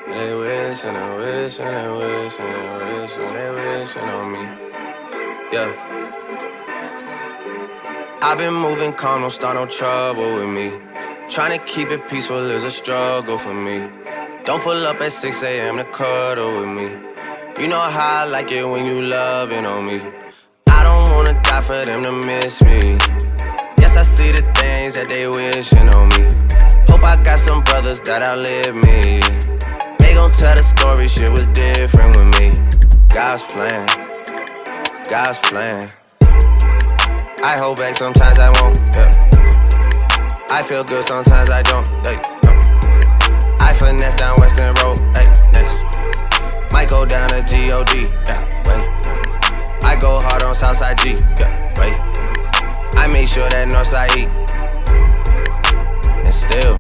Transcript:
They wish and they wish and they wish and they wish and they wishing on me. Yeah. I've been moving calm, don't start no trouble with me. Trying to keep it peaceful is a struggle for me. Don't pull up at 6 a.m. to cuddle with me. You know how I like it when you loving on me. I don't wanna die for them to miss me. Yes, I see the things that they wishing on me. Hope I got some brothers that outlive me. They gon' tell the story, shit was different with me. God's plan, God's plan. I hold back, sometimes I won't, yeah. I feel good, sometimes I don't, hey, no. I finesse down Western Road, hey, next. Might go down to G.O.D., yeah, wait. I go hard on Southside G, yeah, wait. I make sure that Northside eat. And still,